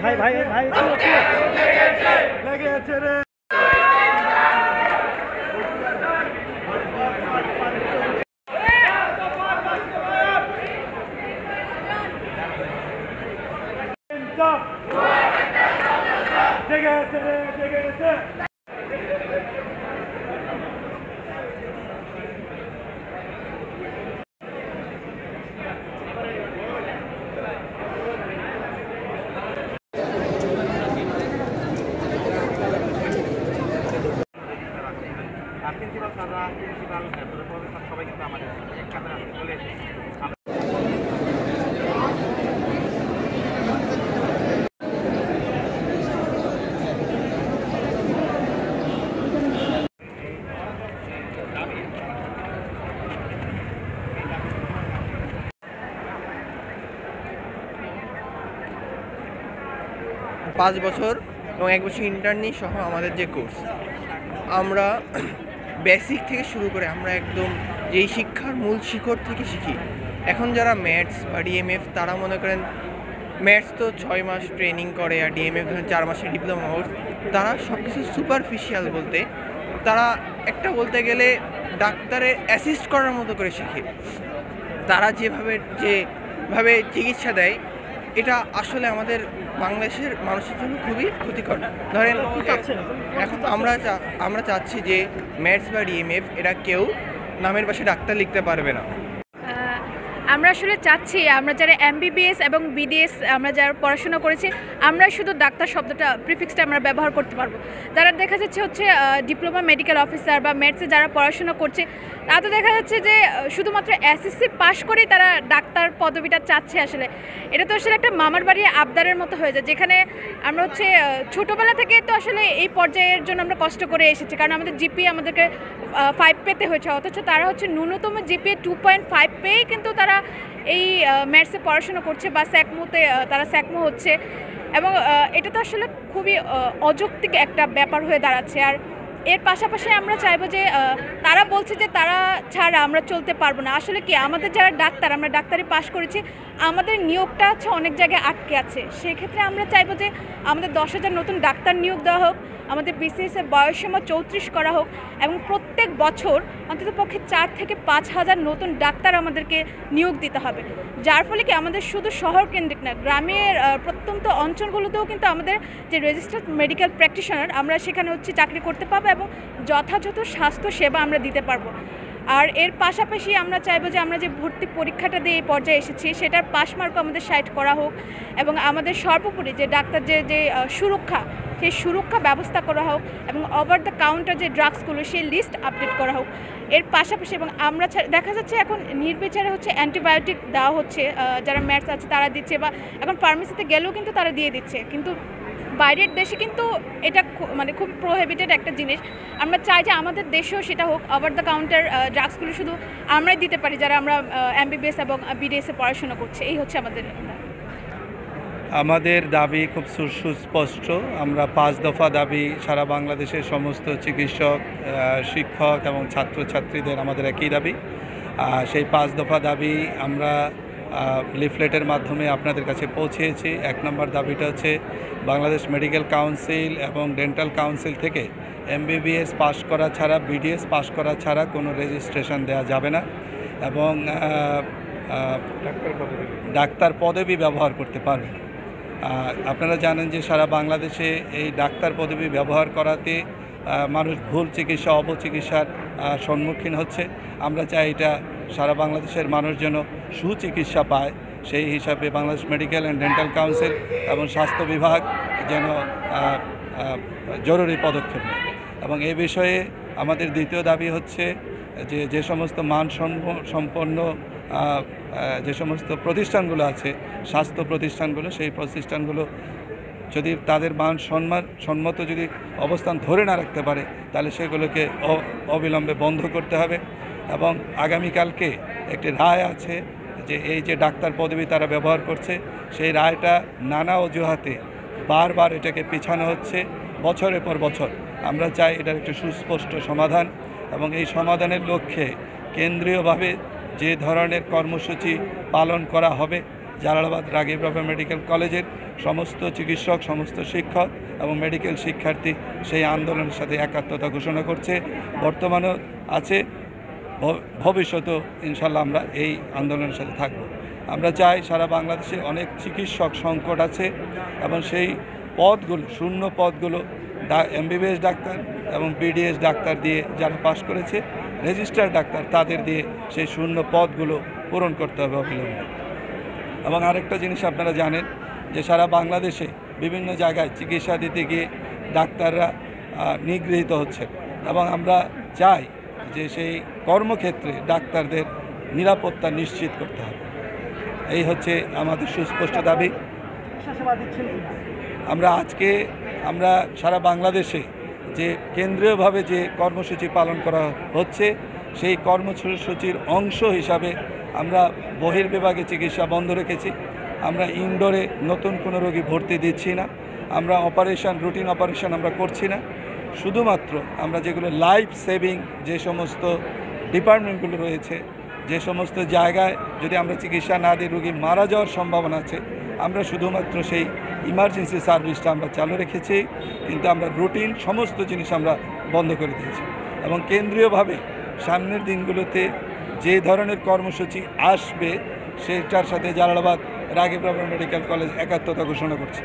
ভাই ভাই ভাই লেগেছে রে জেগেছে প্রিন্সিপাল স্যাররা প্রিন্সিপাল সবাই কিন্তু আমাদের এক কাতারে চলে এসেছে। 5 বছর এবং 1 বছর ইন্টার্নি সহ আমাদের যে কোর্স, আমরা বেসিক থেকে শুরু করে আমরা একদম যেই শিক্ষার মূল শিখর থেকে শিখি। এখন যারা ম্যাথস বা ডিএমএফ তারা মনে করেন ম্যাথস তো 6 মাস ট্রেনিং করে আর ডিএমএফ ধরেন 4 মাসের ডিপ্লোমা কোর্স, তারা সব কিছু সুপারফিশিয়াল বলতে তারা একটা বলতে গেলে ডাক্তারের অ্যাসিস্ট করার মতো করে শিখে। তারা যেভাবে চিকিৎসা দেয় এটা আসলে আমাদের বাংলাদেশের মানুষের জন্য খুবই ক্ষতিকর। ধরেন এখন আমরা চাচ্ছি যে ম্যাথস বা ডিএমএফ এরা কেউ নামের পাশে ডাক্তার লিখতে পারবে না। আমরা আসলে চাচ্ছি আমরা যারা এমবিবিএস এবং বিডিএস আমরা যারা পড়াশোনা করেছি আমরা শুধু ডাক্তার শব্দটা প্রিফিক্সটা আমরা ব্যবহার করতে পারবো। যারা দেখা যাচ্ছে হচ্ছে ডিপ্লোমা মেডিকেল অফিসার বা ম্যাথসে যারা পড়াশোনা করছে তা তো দেখা যাচ্ছে যে শুধুমাত্র এসএসসি পাশ করেই তারা ডাক্তার পদবিটা চাচ্ছে। আসলে এটা তো আসলে একটা মামার বাড়ির আবদারের মতো হয়ে যায়, যেখানে আমরা হচ্ছে ছোটোবেলা থেকে তো আসলে এই পর্যায়ের জন্য আমরা কষ্ট করে এসেছি, কারণ আমাদের জিপিএ আমাদেরকে 5 পেতে হয়েছে, অথচ তারা হচ্ছে ন্যূনতম জিপিএ 2.5 পেয়েই কিন্তু তারা এই ম্যাথসে পড়াশোনা করছে বা স্যাকমোতে তারা স্যাকমো হচ্ছে, এবং এটা তো আসলে খুবই অযৌক্তিক একটা ব্যাপার হয়ে দাঁড়াচ্ছে। আর এর পাশাপাশি আমরা চাইবো যে তারা বলছে যে তারা ছাড়া আমরা চলতে পারবো না। আসলে কি আমাদের যারা ডাক্তার আমরা ডাক্তারি পাশ করেছি আমাদের নিয়োগটা হচ্ছে অনেক জায়গায় আটকে আছে। সেক্ষেত্রে আমরা চাইবো যে আমাদের 10,000 নতুন ডাক্তার নিয়োগ দেওয়া হোক, আমাদের বিসিএসের বয়সসীমা 34 করা হোক, এবং প্রত্যেক বছর অন্ততপক্ষে 4 থেকে 5,000 নতুন ডাক্তার আমাদেরকে নিয়োগ দিতে হবে, যার ফলে কি আমাদের শুধু শহর কেন্দ্রিক না গ্রামের প্রত্যন্ত অঞ্চলগুলোতেও কিন্তু আমাদের যে রেজিস্টার্ড মেডিকেল প্র্যাকটিশনার আমরা সেখানে হচ্ছে চাকরি করতে পারবো এবং যথাযথ স্বাস্থ্য সেবা আমরা দিতে পারবো। আর এর পাশাপাশি আমরা চাইবো যে আমরা যে ভর্তি পরীক্ষাটা দিয়ে এই পর্যায়ে এসেছি সেটার পাস মার্কও আমাদের সাইট করা হোক, এবং আমাদের সর্বোপরি যে ডাক্তার যে সুরক্ষা সেই সুরক্ষা ব্যবস্থা করা হোক, এবং ওভার দ্য কাউন্টার যে ড্রাগসগুলো সেই লিস্ট আপডেট করা হোক। এর পাশাপাশি এবং আমরা দেখা যাচ্ছে এখন নির্বিচারে হচ্ছে অ্যান্টিবায়োটিক দেওয়া হচ্ছে, যারা ম্যাথস আছে তারা দিচ্ছে, বা এখন ফার্মেসিতে গেলেও কিন্তু তারা দিয়ে দিচ্ছে, কিন্তু বাইরের দেশে কিন্তু এটা মানে খুব প্রোহিবিটেড একটা জিনিস। আমরা চাই যে আমাদের দেশেও সেটা হোক, ওভার দ্য কাউন্টার ড্রাগসগুলো শুধু আমরাই দিতে পারি যারা আমরা এমবিবিএস এবং বিডিএসে পড়াশোনা করছি। এই হচ্ছে আমাদের দাবি খুব সুস্পষ্ট। আমরা 5 দফা দাবি সারা বাংলাদেশের সমস্ত চিকিৎসক, শিক্ষক এবং ছাত্রছাত্রীদের আমাদের একই দাবি। সেই 5 দফা দাবি আমরা লিফলেটের মাধ্যমে আপনাদের কাছে পৌঁছেছি। 1 নম্বর দাবিটা হচ্ছে বাংলাদেশ মেডিকেল কাউন্সিল এবং ডেন্টাল কাউন্সিল থেকে এমবিবিএস পাস করা ছাড়া, বিডিএস পাস করা ছাড়া কোনো রেজিস্ট্রেশন দেওয়া যাবে না, এবং ডাক্তার পদবি ব্যবহার করতে পারবে না। আপনারা জানেন যে সারা বাংলাদেশে এই ডাক্তার পদবি ব্যবহার করাতে মানুষ ভুল চিকিৎসা, অপচিকিৎসার সম্মুখীন হচ্ছে। আমরা চাই এটা সারা বাংলাদেশের মানুষ যেন সুচিকিৎসা পায়, সেই হিসাবে Bangladesh medical and dental council এবং স্বাস্থ্য বিভাগ যেন জরুরি পদক্ষেপ নেয়। এবং এই বিষয়ে আমাদের দ্বিতীয় দাবি হচ্ছে যে সমস্ত মানসম্পন্ন যে সমস্ত প্রতিষ্ঠানগুলো আছে, স্বাস্থ্য প্রতিষ্ঠানগুলো, সেই প্রতিষ্ঠানগুলো যদি তাদের মান সম্মত যদি অবস্থান ধরে না রাখতে পারে তাহলে সেগুলোকে অবিলম্বে বন্ধ করতে হবে। এবং আগামীকালকে একটি রায় আছে যে এই যে ডাক্তার পদবি তারা ব্যবহার করছে, সেই রায়টা নানা অজুহাতে বারবার এটাকে পিছানো হচ্ছে বছরের পর বছর। আমরা চাই এটার একটি সুস্পষ্ট সমাধান, এবং এই সমাধানের লক্ষ্যে কেন্দ্রীয়ভাবে যে ধরনের কর্মসূচি পালন করা হবে, জালালাবাদ রাগিব রাফা মেডিকেল কলেজের সমস্ত চিকিৎসক, সমস্ত শিক্ষক এবং মেডিকেল শিক্ষার্থী সেই আন্দোলনের সাথে একাত্মতা ঘোষণা করছে। বর্তমানেও আছে, ভবিষ্যতেও ইনশাল্লাহ আমরা এই আন্দোলনের সাথে থাকব। আমরা চাই সারা বাংলাদেশে অনেক চিকিৎসক সংকট আছে, এবং সেই পদগুলো, শূন্য পদগুলো MBBS ডাক্তার এবং BDS ডাক্তার দিয়ে যারা পাশ করেছে, রেজিস্টার ডাক্তার তাদের দিয়ে সেই শূন্য পদগুলো পূরণ করতে হবে অবিলম্বে। এবং আরেকটা জিনিস আপনারা জানেন যে সারা বাংলাদেশে বিভিন্ন জায়গায় চিকিৎসা দিতে গিয়ে ডাক্তাররা নিগৃহীত হচ্ছে, এবং আমরা চাই যে সেই কর্মক্ষেত্রে ডাক্তারদের নিরাপত্তা নিশ্চিত করতে হবে। এই হচ্ছে আমাদের সুস্পষ্ট দাবি। আমরা সারা বাংলাদেশে যে কেন্দ্রীয়ভাবে যে কর্মসূচি পালন করা হচ্ছে, সেই কর্মসূচির অংশ হিসাবে আমরা বহির্বিভাগে চিকিৎসা বন্ধ রেখেছি। আমরা ইনডোরে নতুন কোনো রোগী ভর্তি দিচ্ছি না। আমরা রুটিন অপারেশন আমরা করছি না। শুধুমাত্র আমরা যেগুলো লাইফ সেভিং যে সমস্ত ডিপার্টমেন্টগুলো রয়েছে, যে সমস্ত জায়গায় যদি আমরা চিকিৎসা না দিই রোগী মারা যাওয়ার সম্ভাবনা আছে, আমরা শুধুমাত্র সেই ইমার্জেন্সি সার্ভিসটা আমরা চালু রেখেছি, কিন্তু আমরা রুটিন সমস্ত জিনিস আমরা বন্ধ করে দিয়েছি। এবং কেন্দ্রীয়ভাবে সামনের দিনগুলোতে যে ধরনের কর্মসূচি আসবে সেটার সাথে জালালাবাদ রাগিব রাফা মেডিকেল কলেজ একাত্মতা ঘোষণা করছে।